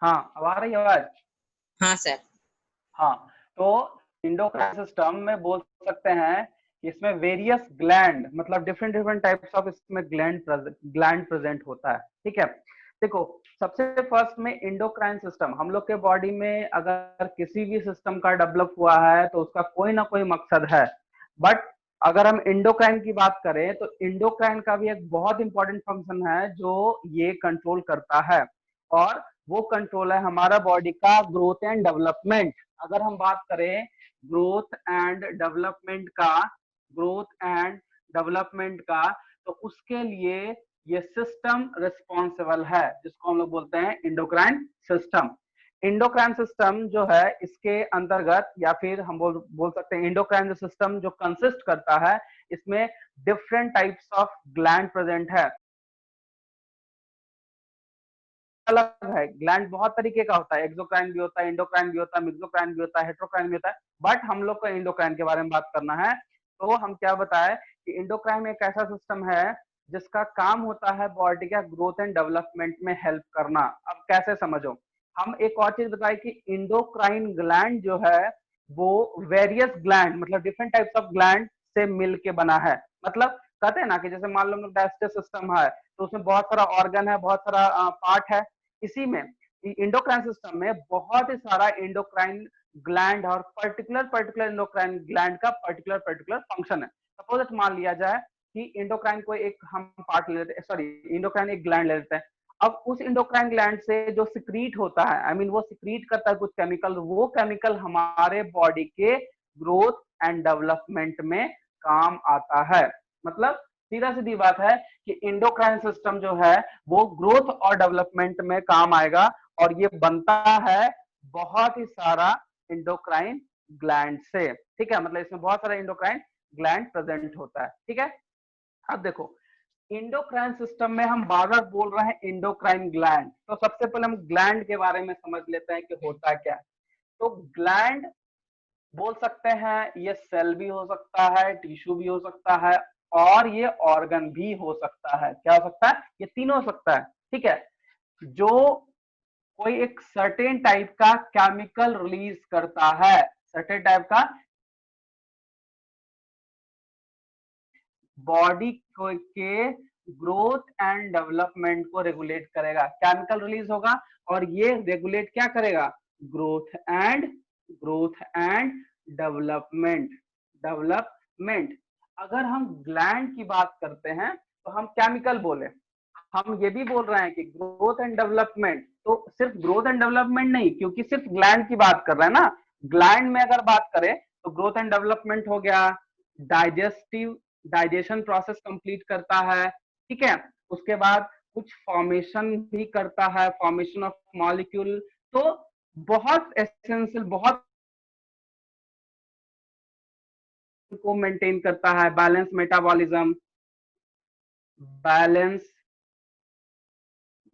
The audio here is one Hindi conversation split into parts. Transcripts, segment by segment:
हाँ, अब आ रही है आवाज? हाँ सर। हाँ, तो इंडोक्राइन सिस्टम में बोल सकते हैं कि इसमें वेरियस ग्लैंड, मतलब डिफरेंट डिफरेंट टाइप्स ऑफ इसमें ग्लैंड प्रेजेंट होता है। ठीक है, देखो, सबसे फर्स्ट में इंडोक्राइन सिस्टम, हम लोग के बॉडी में अगर किसी भी सिस्टम का डेवलप हुआ है तो उसका कोई ना कोई मकसद है। बट अगर हम इंडोक्राइन की बात करें तो इंडोक्राइन का भी एक बहुत इंपॉर्टेंट फंक्शन है जो ये कंट्रोल करता है, और वो कंट्रोल है हमारा बॉडी का ग्रोथ एंड डेवलपमेंट। अगर हम बात करें ग्रोथ एंड डेवलपमेंट का, ग्रोथ एंड डेवलपमेंट का, तो उसके लिए ये सिस्टम रिस्पॉन्सिबल है, जिसको हम लोग बोलते हैं इंडोक्राइन सिस्टम। इंडोक्राइन सिस्टम जो है इसके अंतर्गत, या फिर हम बोल सकते हैं इंडोक्राइन सिस्टम जो कंसिस्ट करता है, इसमें different types of gland present है। अलग है, ग्लैंड बहुत तरीके का होता है, एक्सोक्राइन भी होता है, इंडोक्राइन भी होता है, मिक्सोक्राइन भी होता है, हेट्रोक्राइन भी होता है। बट हम लोग को इंडोक्राइन के बारे में बात करना है। तो हम क्या बताएं कि इंडोक्राइन एक ऐसा सिस्टम है जिसका काम होता है बॉडी का ग्रोथ एंड डेवलपमेंट में हेल्प करना। अब कैसे समझो, हम एक और चीज बताए कि इंडोक्राइन ग्लैंड जो है वो वेरियस ग्लैंड, मतलब डिफरेंट टाइप्स ऑफ ग्लैंड से मिल के बना है। मतलब कहते हैं ना कि जैसे मान लो हम लोग डाइजेस्टिव सिस्टम है तो उसमें बहुत सारा ऑर्गन है, बहुत सारा पार्ट है। इसी में इंडोक्राइन सिस्टम में बहुत ही सारा इंडोक्राइन ग्लैंड, और पर्टिकुलर पर्टिकुलर इंडोक्राइन ग्लैंड का पर्टिकुलर पर्टिकुलर फंक्शन है। सपोज मान लिया जाए कि इंडोक्राइन को एक हम पार्ट ले लेते हैं, सॉरी, इंडोक्राइन एक ग्लैंड ले लेते हैं। अब उस इंडोक्राइन ग्लैंड से जो सिक्रीट होता है, आई मीन वो सिक्रीट करता है कुछ केमिकल, वो केमिकल हमारे बॉडी के ग्रोथ एंड डेवलपमेंट में काम आता है। मतलब सीधा सीधी बात है कि इंडोक्राइन सिस्टम जो है वो ग्रोथ और डेवलपमेंट में काम आएगा, और ये बनता है बहुत ही सारा इंडोक्राइन ग्लैंड से। ठीक है, मतलब इसमें बहुत सारा इंडोक्राइन ग्लैंड प्रेजेंट होता है। ठीक है, अब देखो, इंडोक्राइन सिस्टम में हम बार बार बोल रहे हैं इंडोक्राइन ग्लैंड, तो सबसे पहले हम ग्लैंड के बारे में समझ लेते हैं कि होता क्या है। तो ग्लैंड बोल सकते हैं ये सेल भी हो सकता है, टिश्यू भी हो सकता है, और ये ऑर्गन भी हो सकता है। क्या हो सकता है? ये तीनों हो सकता है। ठीक है, जो कोई एक सर्टेन टाइप का केमिकल रिलीज करता है, सर्टेन टाइप का बॉडी को के ग्रोथ एंड डेवलपमेंट को रेगुलेट करेगा, केमिकल रिलीज होगा, और ये रेगुलेट क्या करेगा? Growth and development, development. अगर हम ग्लैंड की बात करते हैं तो हम केमिकल बोले, हम ये भी बोल रहे हैं कि ग्रोथ एंड डेवलपमेंट, तो सिर्फ ग्रोथ एंड डेवलपमेंट नहीं, क्योंकि सिर्फ ग्लैंड की बात कर रहे हैं ना। ग्लैंड में अगर बात करें तो ग्रोथ एंड डेवलपमेंट हो गया, डाइजेस्टिव डाइजेशन प्रोसेस कंप्लीट करता है। ठीक है, उसके बाद कुछ फॉर्मेशन भी करता है, फॉर्मेशन ऑफ मॉलिक्यूल। तो बहुत एसेंशियल, बहुत को मेंटेन करता है, balance metabolism, balance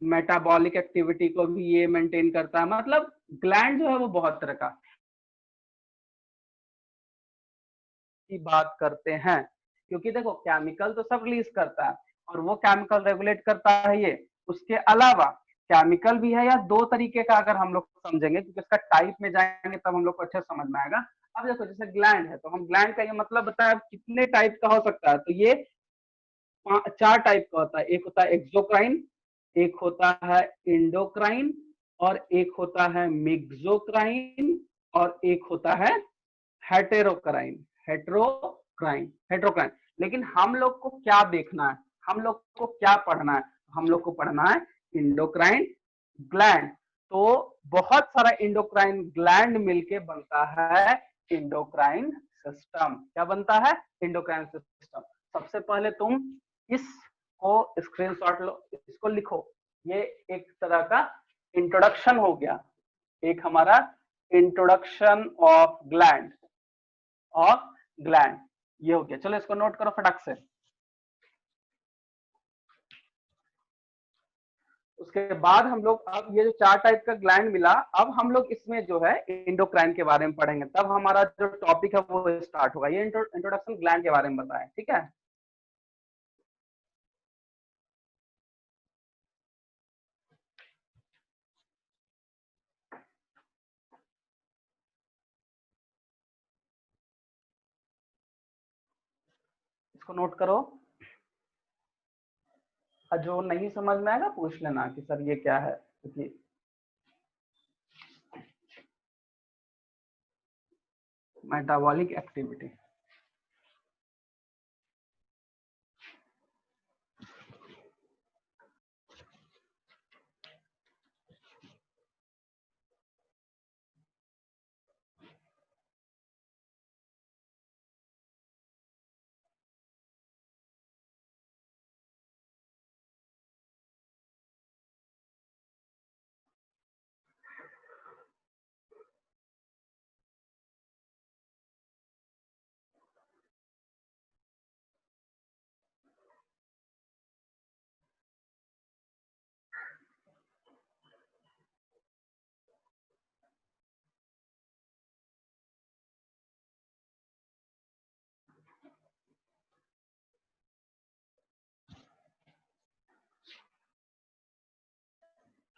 metabolic activity को भी ये मेंटेन करता है। मतलब ग्लैंड जो है वो बहुत तरह का की बात करते हैं, क्योंकि देखो केमिकल तो सब रिलीज करता है, और वो केमिकल रेगुलेट करता है ये। उसके अलावा केमिकल भी है, या दो तरीके का अगर हम लोग समझेंगे, क्योंकि इसका टाइप में जाएंगे तब हम लोग को अच्छे समझ में आएगा। अब देखो, जैसे ग्लैंड है तो हम ग्लैंड का ये मतलब बताया कितने टाइप का हो सकता है, तो ये चार टाइप का होता है। एक होता है एक्सोक्राइन, एक होता है इंडोक्राइन, और एक होता है मिक्सोक्राइन, और एक होता है हेटेरोक्राइन। हेटेरोक्राइन। लेकिन हम लोग को क्या देखना है, हम लोग को क्या पढ़ना है? हम लोग को पढ़ना है इंडोक्राइन ग्लैंड। तो बहुत सारा इंडोक्राइन ग्लैंड मिलके बनता है इंडोक्राइन सिस्टम। क्या बनता है? Endocrine system. सबसे पहले तुम इसको स्क्रीनशॉट लो, इसको लिखो। ये एक तरह का इंट्रोडक्शन हो गया, एक हमारा इंट्रोडक्शन ऑफ ग्लैंड ये हो गया। चलो इसको नोट करो फटाक से। उसके बाद हम लोग, अब ये जो चार टाइप का ग्लैंड मिला, अब हम लोग इसमें जो है इंडोक्राइन के बारे में पढ़ेंगे, तब हमारा जो टॉपिक है वो स्टार्ट होगा। ये इंट्रोडक्शन ग्लैंड के बारे में बताएं, ठीक है। इसको नोट करो। और जो नहीं समझ में आएगा पूछ लेना कि सर ये क्या है, क्योंकि मेटाबॉलिक एक्टिविटी।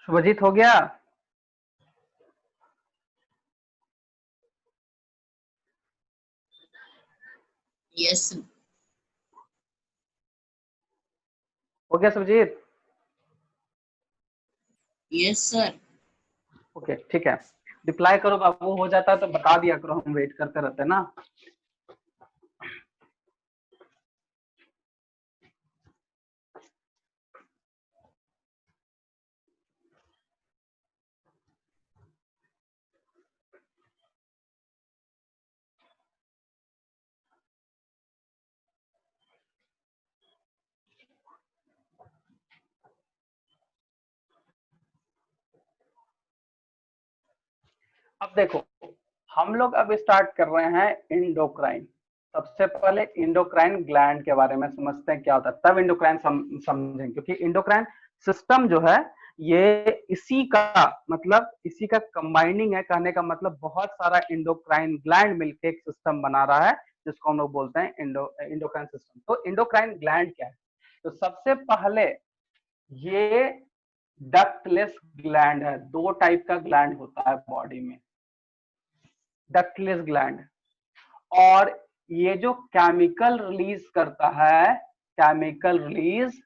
शुभजीत हो गया? यस हो गया शुभजीत? Yes sir. ओके ठीक है, रिप्लाई करो बाबू, हो जाता है तो बता दिया करो, हम वेट करते रहते हैं ना। अब देखो, हम लोग अब स्टार्ट कर रहे हैं इंडोक्राइन। सबसे पहले इंडोक्राइन ग्लैंड के बारे में समझते हैं क्या होता है, तब इंडोक्राइन समझेंगे, क्योंकि इंडोक्राइन सिस्टम जो है ये इसी का कंबाइनिंग है। कहने का मतलब बहुत सारा इंडोक्राइन ग्लैंड मिलकर एक सिस्टम बना रहा है, जिसको हम लोग बोलते हैं इंडोक्राइन सिस्टम। तो इंडोक्राइन ग्लैंड क्या है? तो सबसे पहले ये डक्टलेस ग्लैंड है। दो टाइप का ग्लैंड होता है बॉडी में, डक्टलेस ग्लैंड। और ये जो केमिकल रिलीज करता है, chemical release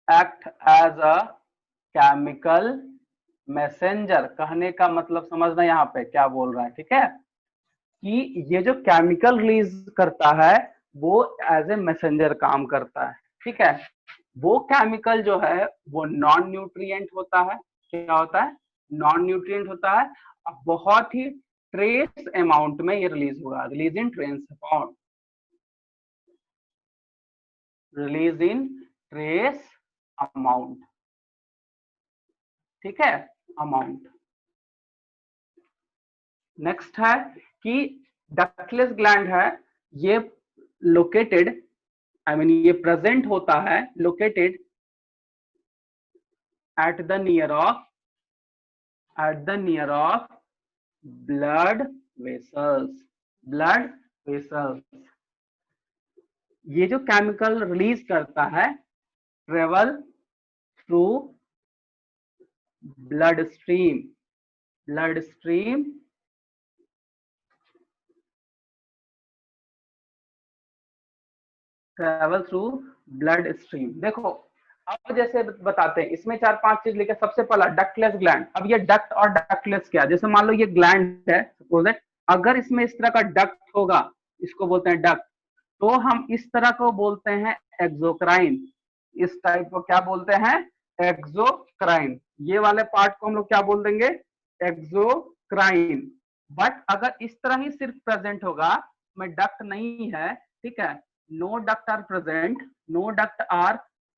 act as a chemical messenger. कहने का मतलब समझना यहाँ पे क्या बोल रहा है, ठीक है? कि ये जो केमिकल रिलीज करता है वो एज ए मैसेंजर काम करता है, ठीक है? वो केमिकल जो है वो नॉन न्यूट्रिएंट होता है। क्या होता है? नॉन न्यूट्रिएंट होता है। अब बहुत ही ट्रेस अमाउंट में ये रिलीज होगा, रिलीज इन ट्रेस अमाउंट, ठीक है? अमाउंट। नेक्स्ट है कि डक्टलेस ग्लैंड है, ये लोकेटेड ये प्रेजेंट होता है, located at the near of blood vessels। ये जो केमिकल रिलीज करता है travel through blood stream travel through blood stream. देखो अब जैसे बताते हैं, इसमें 4-5 चीज लिखे। सबसे पहला डक्टलेस ग्लैंड। अब ये डक्ट और डक्टलेस क्या? जैसे मान लो ये ग्लैंड है, सपोज है, अगर इसमें इस तरह का डक्ट होगा, इसको बोलते हैं डक्ट, तो हम इस तरह को बोलते हैं एक्सोक्राइन। इस टाइप को क्या बोलते हैं? एक्सोक्राइन। ये वाले पार्ट को हम लोग क्या बोल देंगे? एक्सोक्राइन। बट अगर इस तरह ही सिर्फ प्रेजेंट होगा, में डक्ट नहीं है, ठीक है, नो डक्ट आर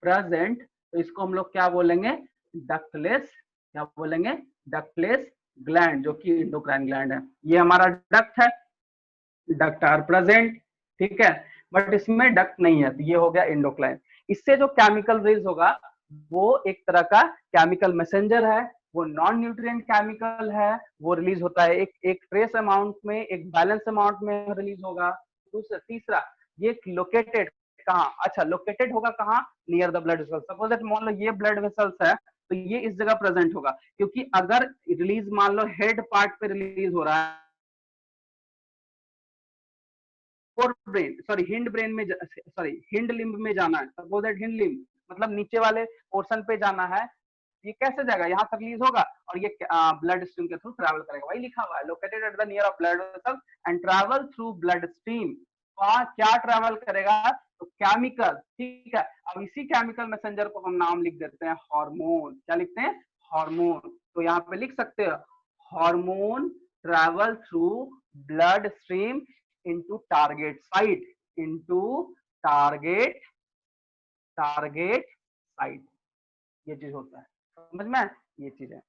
प्रेजेंट, तो इसको हम लोग क्या बोलेंगे? डक्टलेस। क्या बोलेंगे? डक्टलेस ग्लैंड, जो कि इंडोक्राइन ग्लैंड है। ये हमारा डक्ट है, डक्ट आर प्रेजेंट, ठीक है, बट इसमें डक्ट नहीं है, तो ये हो गया इंडोक्राइन। इससे जो केमिकल रिलीज होगा वो एक तरह का केमिकल मैसेंजर है, वो नॉन न्यूट्रिएंट केमिकल है, वो रिलीज होता है एक ट्रेस अमाउंट में, एक बैलेंस अमाउंट में रिलीज होगा। दूसरा, तीसरा, ये लोकेटेड कहाँ? अच्छा, लोकेटेड होगा कहाँ? Near the blood vessels. Suppose that मान लो ये ब्लड वेसल्स है, तो ये इस जगह प्रेजेंट होगा, क्योंकि अगर रिलीज मान लो हेड पार्ट पे रिलीज हो रहा है fore brain sorry hind brain में सॉरी हिंड लिम्ब में जाना है, सपोज दैट हिंड लिम्ब मतलब नीचे वाले पोर्शन पे जाना है, ये कैसे जाएगा, यहाँ तक रिलीज होगा और ये ब्लड स्ट्रीम के थ्रू ट्रैवल करेगा, वही लिखा हुआ है located at the near of blood vessel and travel through blood stream. क्या ट्रैवल करेगा, तो केमिकल, ठीक है। अब इसी केमिकल मैसेंजर को हम नाम लिख देते हैं हार्मोन, क्या लिखते हैं, हार्मोन। तो यहाँ पे लिख सकते हो hormone travel through blood stream into target site, into target target site, ये चीज होता है, समझ में, ये चीज है।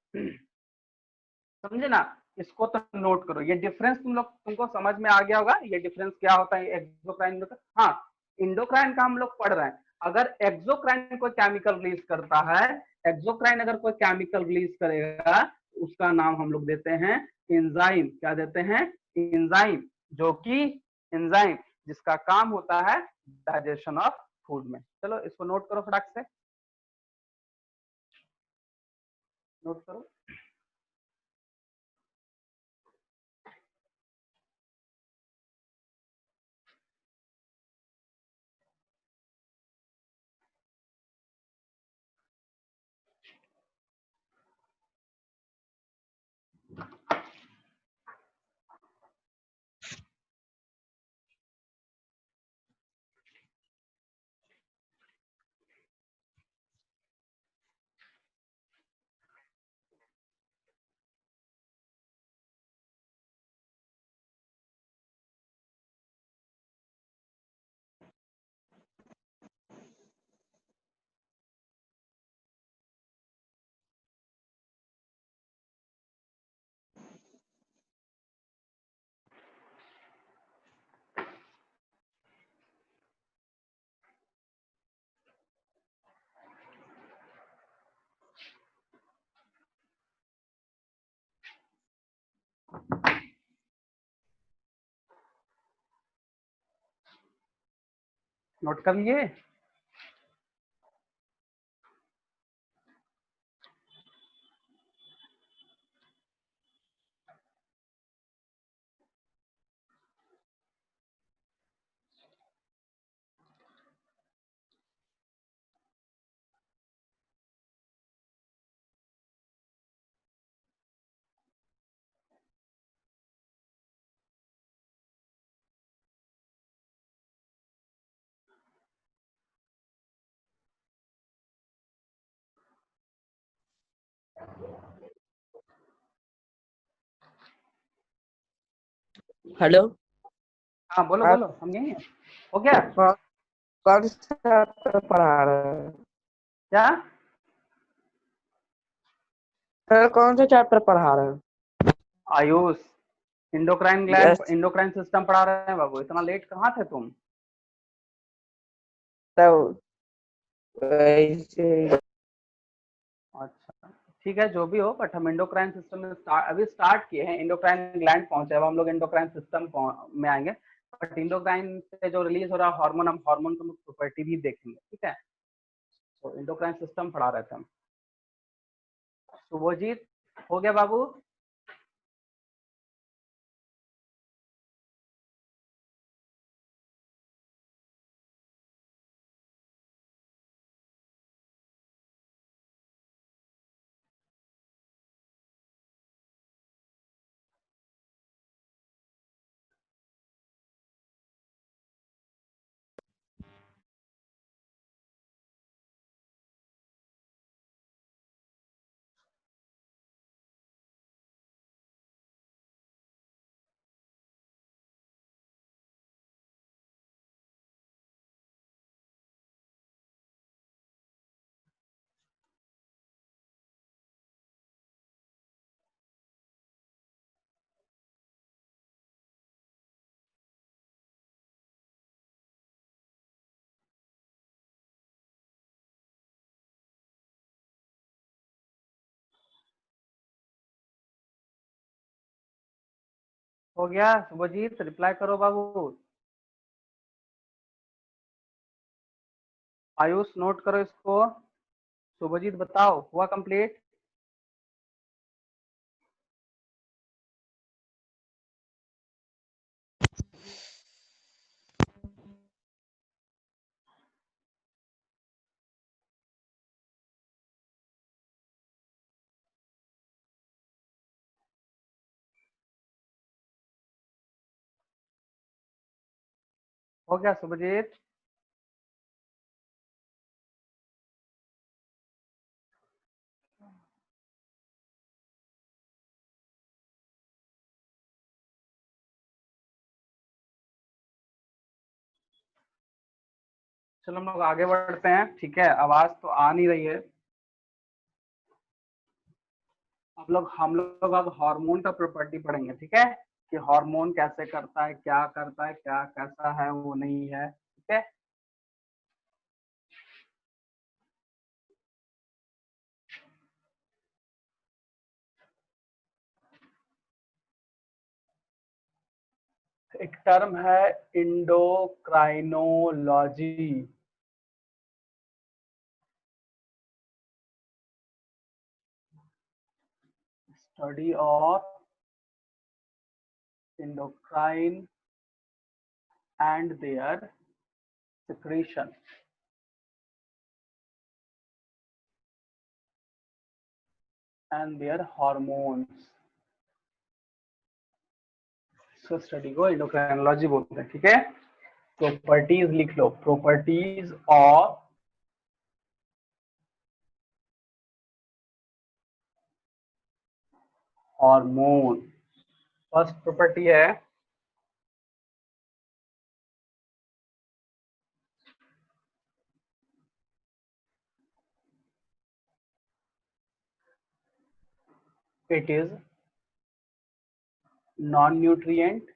समझे ना, इसको तो नोट करो, ये डिफरेंस तुमको समझ में आ गया होगा, ये डिफरेंस क्या होता है एक्सोक्राइन का। हाँ, इंडोक्राइन का हम लोग पढ़ रहे हैं, अगर एक्सोक्राइन कोई केमिकल रिलीज करता है, एक्सोक्राइन अगर कोई केमिकल रिलीज करेगा, उसका नाम हम लोग देते हैं एंजाइम, क्या देते हैं, एंजाइम, जो कि एंजाइम जिसका काम होता है डाइजेशन ऑफ फूड में। चलो इसको नोट करो फटाक से, नोट करो। नोट कर लिए, हेलो। हाँ बोलो आप बोलो, हम यही हैं, हो गया कौन सा चैप्टर पढ़ा रहे हैं? क्या, सर कौन सा चैप्टर पढ़ा रहे हैं? Ayush endocrine gland, yes. Endocrine system पढ़ा रहे हैं बाबू, इतना लेट कहाँ थे तुम। तो वैसे अच्छा ठीक है, जो भी हो, बट हम इंडोक्राइन सिस्टम में अभी स्टार्ट किए हैं, इंडोक्राइन ग्लैंड पहुंचे, अब हम लोग इंडोक्राइन सिस्टम में आएंगे। बट इंडोक्राइन से जो रिलीज हो रहा है हार्मोन, हम हार्मोन की प्रॉपर्टी भी देखेंगे, ठीक है। तो इंडोक्राइन सिस्टम पढ़ा रहे थे हम। शुभजीत हो गया बाबू, हो गया शुभजीत, रिप्लाई करो बाबू। आयुष नोट करो इसको, शुभजीत बताओ हुआ कंप्लीट। हो गया सुभजीत? चलो हम लोग आगे बढ़ते हैं, ठीक है। आवाज तो आ नहीं रही है। हम लोग अब हार्मोन का प्रॉपर्टी पढ़ेंगे, ठीक है, कि हार्मोन कैसे करता है, क्या करता है, क्या कैसा है, वो नहीं है, ठीक है। एक टर्म है endocrinology. Study of endocrine and their secretion and their hormones। इसको स्टडी को एंडोक्राइनोलॉजी बोलते हैं, ठीक है। प्रॉपर्टीज लिख लो, properties of hormone. First property है it is non nutrient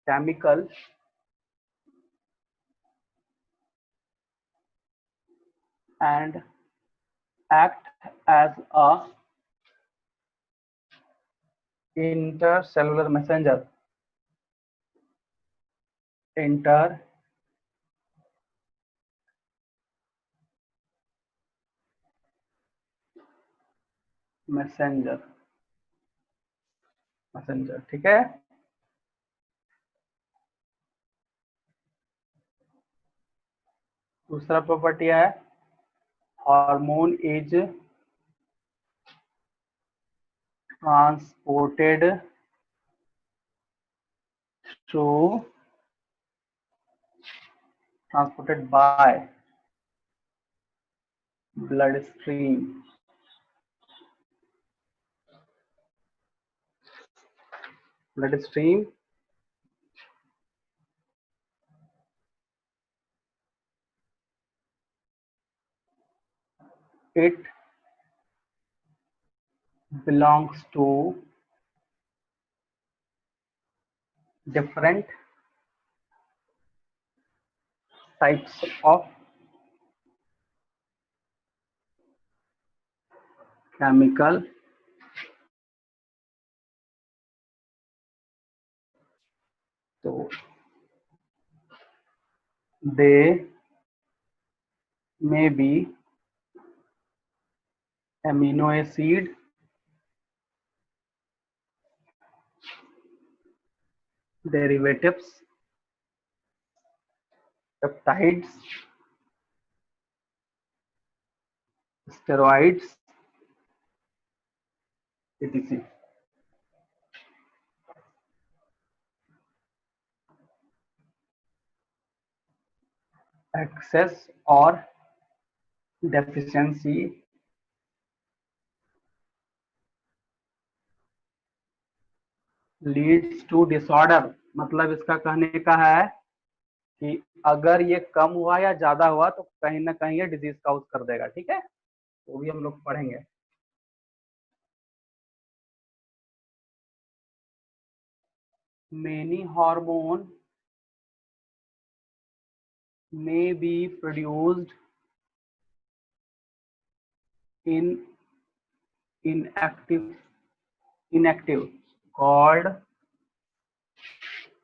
chemical and act as a intercellular messenger, messenger, ठीक है। दूसरा प्रॉपर्टी है hormone is transported by bloodstream, it belongs to different types of chemical so they may be amino acid, derivatives, peptides, steroids, etc. Excess or deficiency leads to disorder. मतलब इसका कहने का है कि अगर ये कम हुआ या ज्यादा हुआ तो कहीं ना कहीं ये डिजीज काउज कर देगा, ठीक है। वो भी हम लोग पढ़ेंगे। Many hormone may be produced in inactive called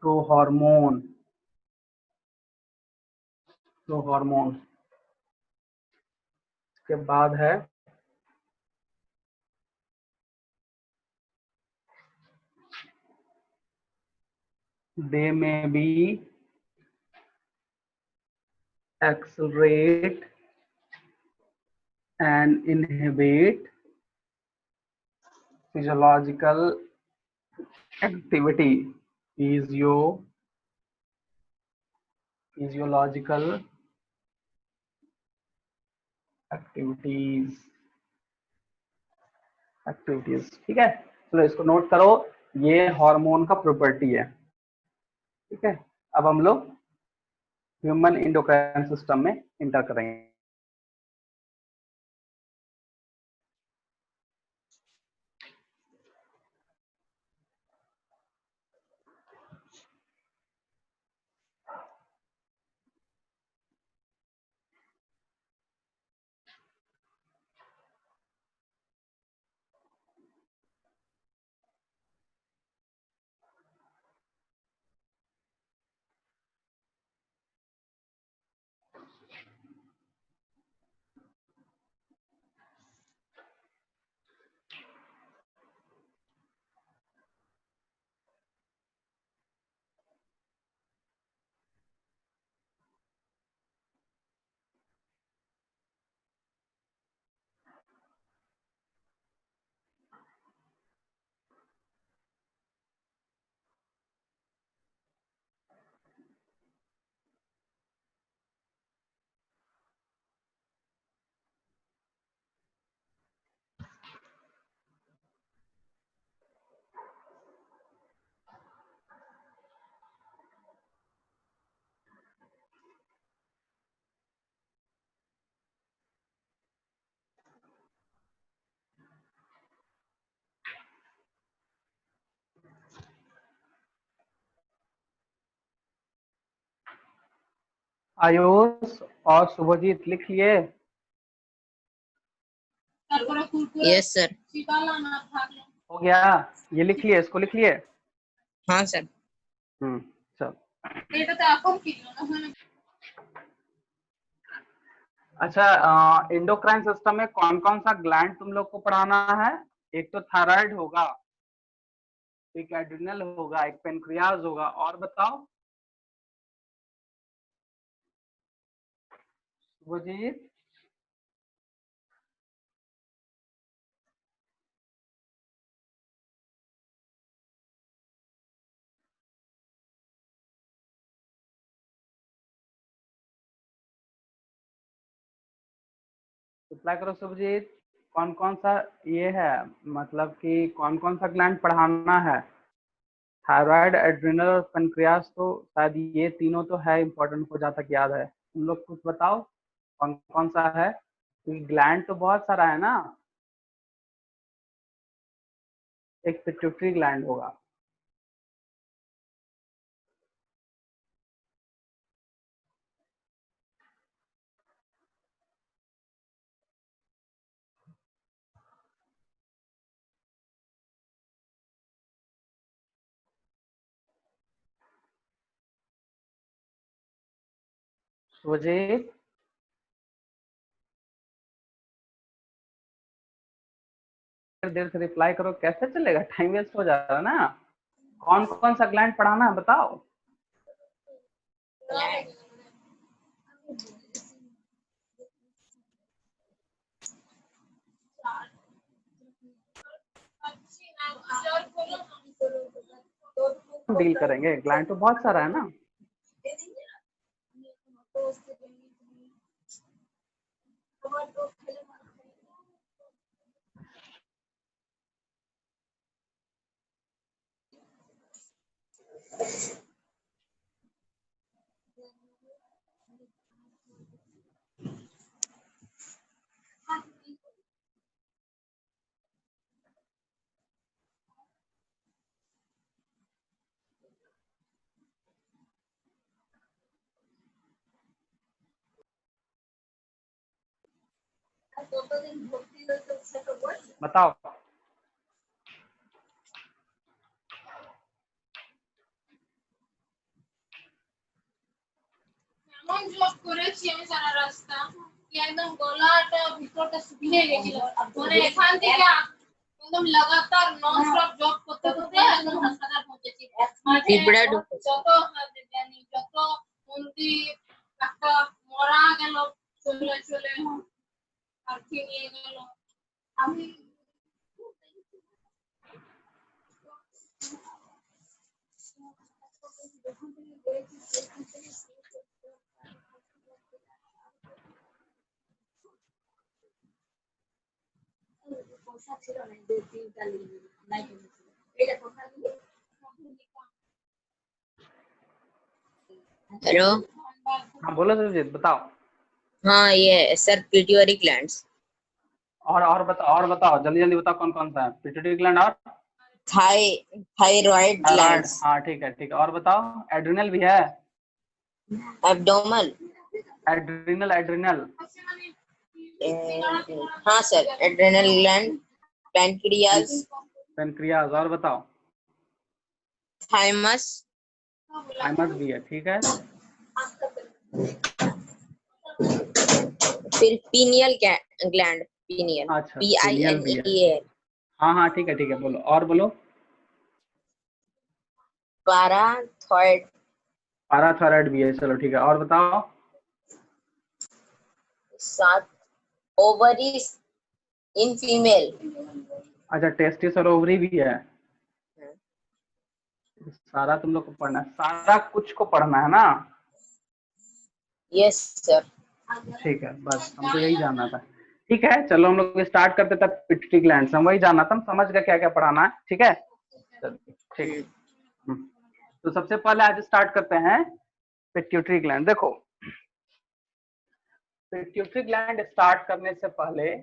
prohormone। इसके बाद है they may be accelerate and inhibit physiological activity, physiological activities, ठीक है। चलो इसको नोट करो, ये हार्मोन का प्रॉपर्टी है, ठीक है। अब हम लोग ह्यूमन एंडोक्राइन सिस्टम में इंटर करेंगे। आयुष और शुभजीत लिख लिए? Yes sir. हो गया? ये लिख लिए, इसको लिख लिए? हाँ सर। चल। अच्छा, एंडोक्राइन सिस्टम में कौन कौन सा ग्लैंड तुम लोग को पढ़ाना है? एक तो थायराइड होगा, एक एड्रिनल होगा, एक पेनक्रियाज होगा, और बताओ शुभजीत। रिप्लाई करो शुभजीत, कौन कौन सा ये है, मतलब कि कौन कौन सा ग्लैंड पढ़ाना है? थायराइड, एड्रिनल और पेनक्रियाज, तो शायद ये तीनों तो है इंपॉर्टेंट को जहाँ तक याद है। तुम लोग कुछ बताओ कौन कौन सा है, क्योंकि ग्लैंड तो बहुत सारा है ना। एक पिट्यूटरी ग्लैंड होगा। शुभजीत, देर से रिप्लाई करो, कैसे चलेगा, टाइम वेस्ट हो जा रहा है ना। कौन कौन सा ग्लैंड पढ़ाना है बताओ। डील करेंगे, ग्लैंड तो बहुत सारा है ना। बताओ। জব করেছি আমি সারা রাস্তা কি একদম গলাটা ভিতরটা শুকিয়ে গেছিল, মানে এখান থেকে একদম লাগাতার নন স্টপ জব করতে করতে একদম হাসপাতাল পৌঁছেছি। যত মন্দির একটা মরা গেল চলে চলে আর কি নিয়ে গেল আমি हेलो। हाँ बोलो सुजीत, बताओ। हाँ ये सर पिट्यूटरी ग्लैंड्स, और बताओ जल्दी जल्दी बताओ कौन कौन सा है। पिट्यूटरी ग्लैंड और थायराइड थायराइड, ग्लैंड्स, हाँ ठीक है, और बताओ। एड्रिनल भी है। एब्डोमन, एड्रिनल एड्रिनल हाँ sir adrenal gland, pancreas, pancreas, और बताओ। थाइमस, थाइमस भी है, ठीक है। फिर पीनियल ग्लैंड, पीनियल, अच्छा, पी आई पिनियल एन भी ई है। एल, हाँ ठीक है, बोलो और बोलो। पाराथॉइड, पैराथायराइड भी है, चलो ठीक है, और बताओ। सात ओवरीज इन फीमेल, अच्छा, टेस्टिस और ओवरी भी है। सारा तुम लोग को पढ़ना है, सारा कुछ को पढ़ना है ना। Yes sir. ठीक है, बस हमको यही जानना था। ठीक है, चलो हम लोग स्टार्ट करते तब पिट्यूटरी ग्लैंड हम वही जानना था, हम समझ गए क्या क्या पढ़ाना है। ठीक है, चलो ठीक। तो सबसे पहले आज स्टार्ट करते हैं पिट्यूटरी ग्लैंड। देखो, पिट्यूटरी ग्लैंड स्टार्ट करने से पहले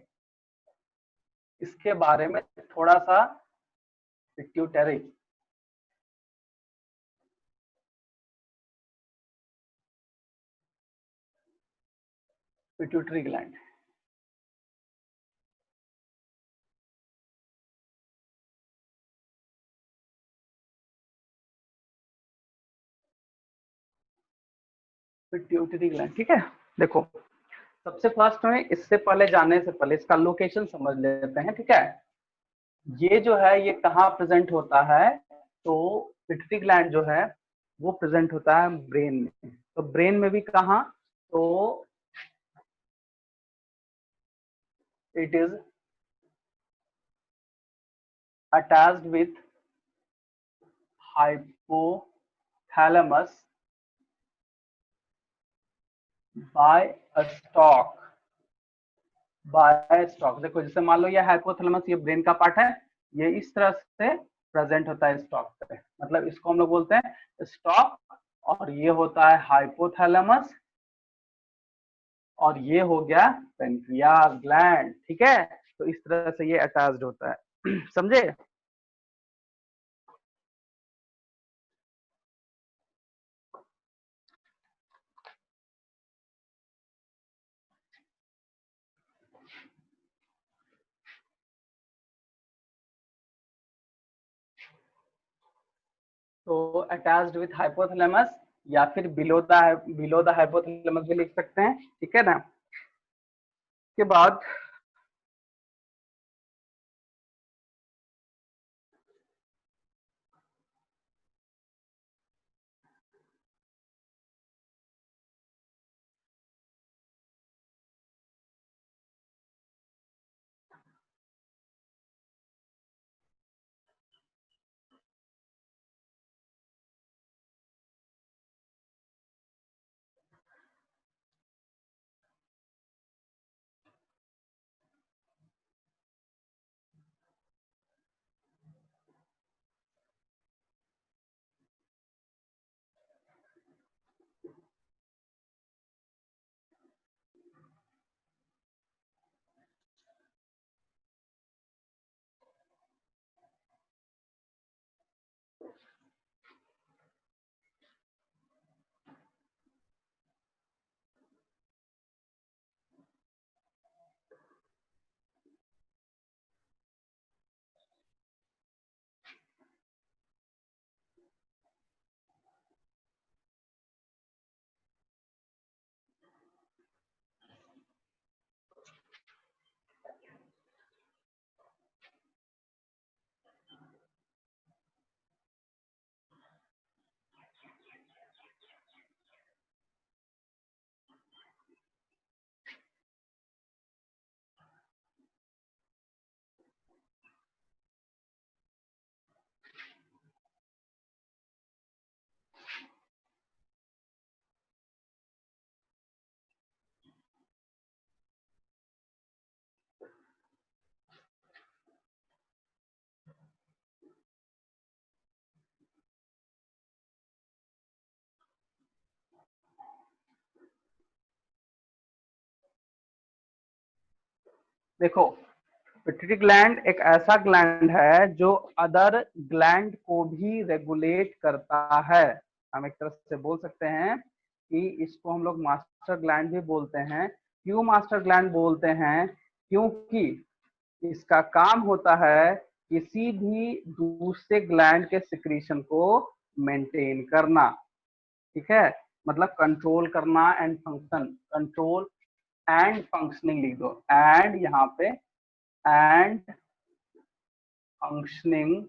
इसके बारे में थोड़ा सा, pituitary pituitary gland, pituitary gland, ठीक है। देखो, सबसे फर्स्ट में इससे पहले जाने से पहले इसका लोकेशन समझ लेते हैं, ठीक है। ये जो है ये कहाँ प्रेजेंट होता है, तो पिट्यूटरी ग्लैंड जो है वो प्रेजेंट होता है ब्रेन में। तो ब्रेन में भी कहाँ, तो it is attached with hypothalamus by a stalk, by stalk. देखो, जैसे मान लो ये हाइपोथैलेमस, ये ब्रेन का पार्ट है, ये इस तरह से प्रेजेंट होता है स्टॉक पे, मतलब इसको हम लोग बोलते हैं स्टॉक। और ये होता है हाइपोथैलेमस, और ये हो गया पेनक्रियास ग्लैंड, ठीक है। तो इस तरह से ये अटैच्ड होता है समझे। तो अटैच्ड विथ हाइपोथैलेमस, या फिर बिलो द हाइपोथैलेमस भी लिख सकते हैं, ठीक है ना। के बाद देखो, पिट्यूटरी ग्लैंड एक ऐसा ग्लैंड है जो अदर ग्लैंड को भी रेगुलेट करता है। हम एक तरह से बोल सकते हैं कि इसको हम लोग मास्टर ग्लैंड भी बोलते हैं। क्यों मास्टर ग्लैंड बोलते हैं? क्योंकि इसका काम होता है किसी भी दूसरे ग्लैंड के सिक्रीशन को मेंटेन करना, ठीक है, मतलब कंट्रोल करना and function, control and functioning लिख दो, एंड यहाँ पे and functioning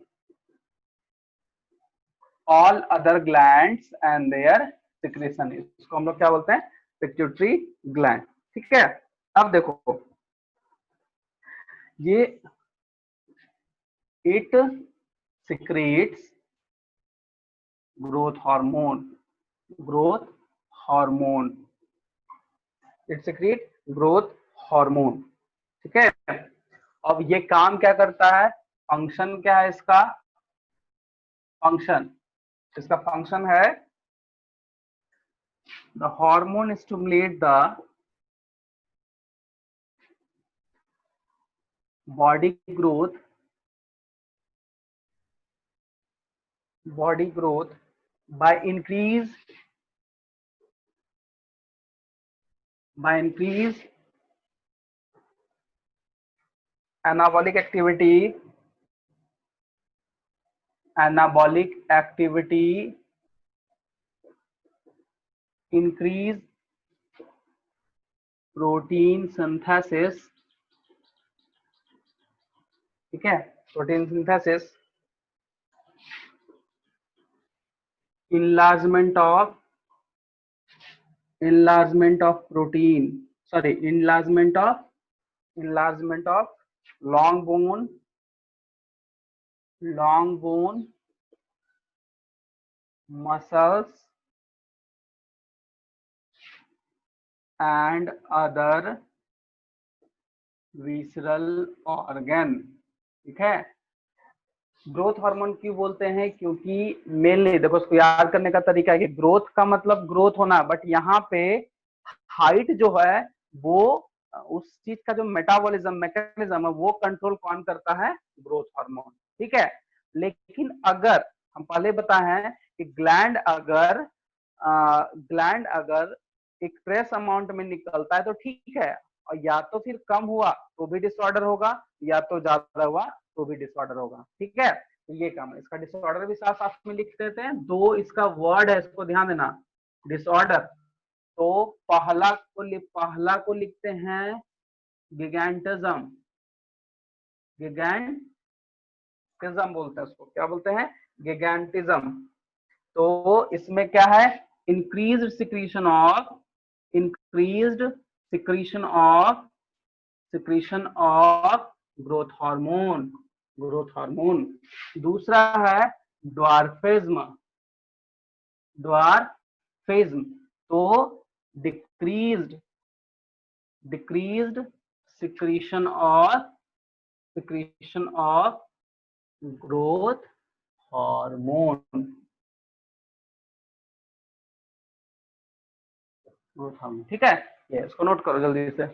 all other glands and their secretion. इसको हम लोग क्या बोलते हैं? पिट्यूटरी ग्लैंड, ठीक है। अब देखो, ये it secretes growth hormone, growth hormone, it secrete growth hormone, ठीक है। अब ये काम क्या करता है? फंक्शन क्या है इसका? फंक्शन, इसका फंक्शन है the hormone stimulate the body growth, body growth by increase anabolic activity, increase protein synthesis, ठीक है, protein synthesis, enlargement of protein, sorry, enlargement of long bone muscles and other visceral organ, ठीक है। ग्रोथ हार्मोन क्यों बोलते हैं? क्योंकि मेनली देखो, उसको याद करने का तरीका है कि ग्रोथ का मतलब ग्रोथ होना, बट यहाँ पे हाइट जो है वो उस चीज का जो मेटाबॉलिज्म मैकेनिज्म है वो कंट्रोल कौन करता है? ग्रोथ हार्मोन, ठीक है। लेकिन अगर हम पहले बताए हैं कि ग्लैंड अगर एक ट्रेस अमाउंट में निकलता है तो ठीक है, और या तो फिर कम हुआ तो भी डिसऑर्डर होगा, या तो ज्यादा हुआ तो भी डिसऑर्डर होगा, ठीक है। तो ये काम है इसका। डिसऑर्डर भी साफ साफ में लिख देते हैं, दो इसका वर्ड है, इसको ध्यान देना। डिसऑर्डर, तो पहला को लिखते हैं गिगैंटिज्म, गिगैंटिज्म बोलते हैं उसको, क्या बोलते हैं? गिगैंटिज्म। तो इसमें क्या है? Increased secretion of growth hormone. दूसरा है ड्वार्फिज्म, तो decreased secretion of growth hormone, ठीक है। ये इसको नोट करो जल्दी से।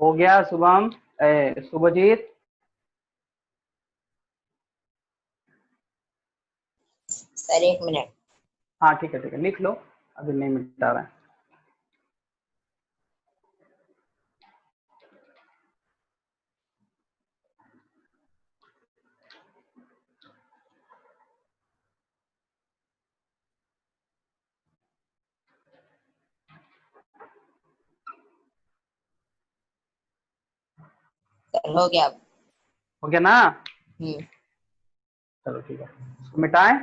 हो गया शुभम, शुभजीत? Sir 1 minute. हाँ ठीक है, लिख लो, अभी नहीं मिटा रहा है। सर हो गया। हो गया ना? हम्म। चलो ठीक है, इसको मिटाएं।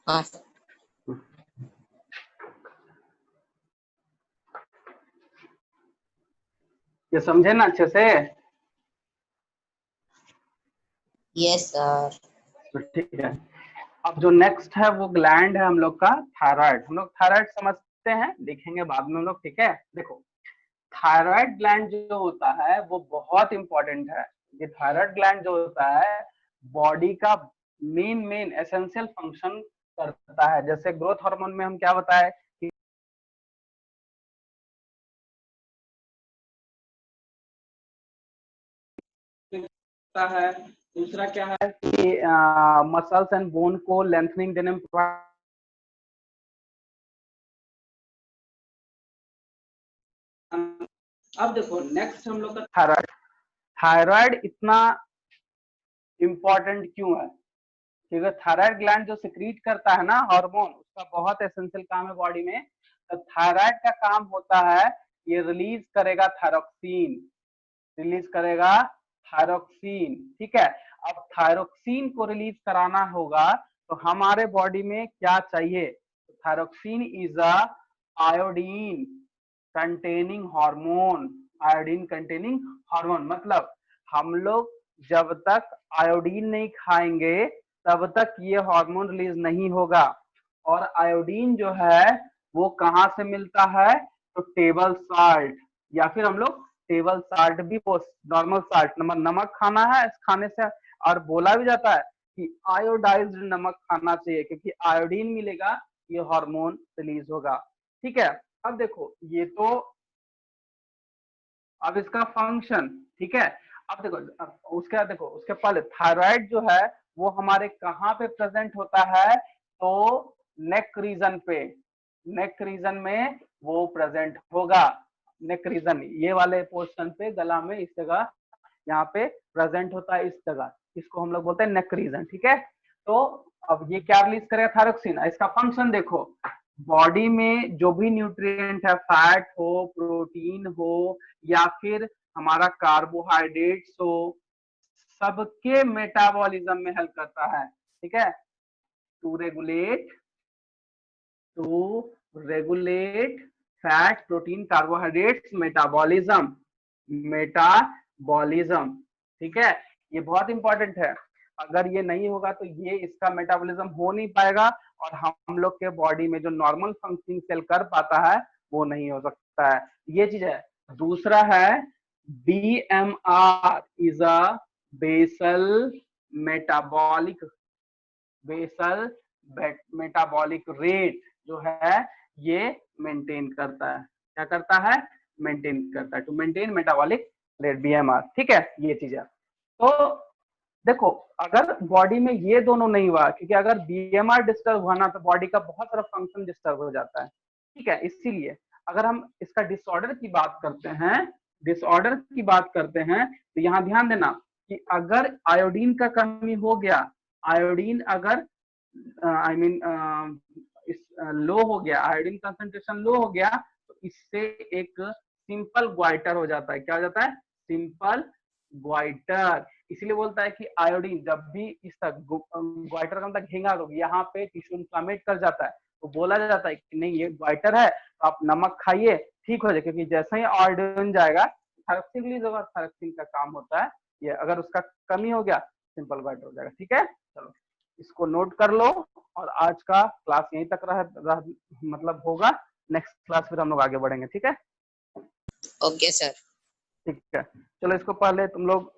हाँ सर। ये समझे ना अच्छे से? Yes sir. तो ठीक है, अब जो नेक्स्ट है वो ग्लैंड है हम लोग का थायराइड। हम लोग थायराइड समझते हैं, देखेंगे बाद में हम लोग, ठीक है। देखो, थायराइड ग्लैंड जो होता है वो बहुत इंपॉर्टेंट है। ये थायराइड ग्लैंड जो होता है बॉडी का मेन एसेंशियल फंक्शन करता है। जैसे ग्रोथ हार्मोन में हम क्या बताए कि है, दूसरा क्या है कि मसल्स एंड बोन को लेंथनिंग देने में। अब देखो नेक्स्ट हम लोग का थायराइड। थायराइड इतना इंपॉर्टेंट क्यों है? क्योंकि थायराइड ग्लैंड जो सिक्रीट करता है ना हार्मोन, उसका बहुत एसेंशियल काम है बॉडी में। तो थायराइड का काम होता है, ये रिलीज करेगा थायरोक्सिन, रिलीज करेगा थायरोक्सिन, ठीक है। अब थायरोक्सिन को रिलीज कराना होगा तो हमारे बॉडी में क्या चाहिए? Thyroxine is a iodine containing hormone. Iodine containing hormone मतलब हम लोग जब तक आयोडीन नहीं खाएंगे तब तक ये हार्मोन रिलीज नहीं होगा। और आयोडीन जो है वो कहाँ से मिलता है? तो टेबल साल्ट, या फिर हम लोग टेबल साल्ट भी, नॉर्मल साल्ट, नमक खाना है, इस खाने से। और बोला भी जाता है कि आयोडाइज्ड नमक खाना चाहिए, क्योंकि आयोडीन मिलेगा ये हार्मोन रिलीज होगा, ठीक है। अब देखो ये तो, अब इसका फंक्शन, ठीक है। अब देखो, अब उसका देखो, उसके पहले थायराइड जो है वो हमारे कहाँ पे प्रेजेंट होता है? तो नेक रीजन पे, नेक रीजन में वो प्रेजेंट होगा। नेक रीजन ये वाले पोर्शन पे, गला में, इस जगह यहाँ पे प्रेजेंट होता है, इस जगह, इसको हम लोग बोलते हैं नेक रीजन, ठीक है। तो अब ये क्या रिलीज करेगा? थायरोक्सिन। इसका फंक्शन देखो, बॉडी में जो भी न्यूट्रिएंट है, फैट हो, प्रोटीन हो, या फिर हमारा कार्बोहाइड्रेट्स हो, सबके मेटाबॉलिज्म में हेल्प करता है, ठीक है। To regulate fat, protein, carbohydrates metabolism, ठीक है। ये बहुत इंपॉर्टेंट है। अगर ये नहीं होगा तो ये इसका मेटाबॉलिज्म हो नहीं पाएगा, और हम लोग के बॉडी में जो नॉर्मल फंक्शनिंग सेल कर पाता है वो नहीं हो सकता है। ये चीज है। दूसरा है BMR is a basal metabolic, basal metabolic rate जो है ये मेंटेन करता है। क्या करता है? मेंटेन करता है, to maintain metabolic rate, BMR, ठीक है। ये चीज है। तो देखो, अगर बॉडी में ये दोनों नहीं हुआ, क्योंकि अगर BMR डिस्टर्ब हुआ ना तो बॉडी का बहुत सारा फंक्शन डिस्टर्ब हो जाता है, ठीक है। इसीलिए अगर हम इसका डिसऑर्डर की बात करते हैं, डिसऑर्डर की बात करते हैं, तो यहाँ ध्यान देना कि अगर आयोडीन का कमी हो गया, आयोडीन अगर आई मीन लो हो गया, आयोडीन कंसंट्रेशन लो हो गया, तो इससे एक सिंपल ग्वाइटर हो जाता है। क्या हो जाता है? Simple goitre. इसलिए बोलता है कि आयोडीन जब भी इस तक ग्वाइटर का मतलब घेंगा लोग, यहाँ पे टिश्यू इन्फ्लामेट कर जाता है, तो बोला जाता है कि नहीं ये ग्वाइटर है, तो आप नमक खाइए, ठीक हो जाए। क्योंकि जैसे ही आयोडीन जाएगा थायरोक्सिन रिलीज होगा, थायरोक्सिन का काम होता है ये, अगर उसका कमी हो गया सिंपल ग्वाइटर हो जाएगा, ठीक है। चलो इसको नोट कर लो, और आज का क्लास यहीं तक मतलब होगा। नेक्स्ट क्लास फिर हम लोग आगे बढ़ेंगे, ठीक है। Okay sir. ठीक है, चलो इसको पहले तुम लोग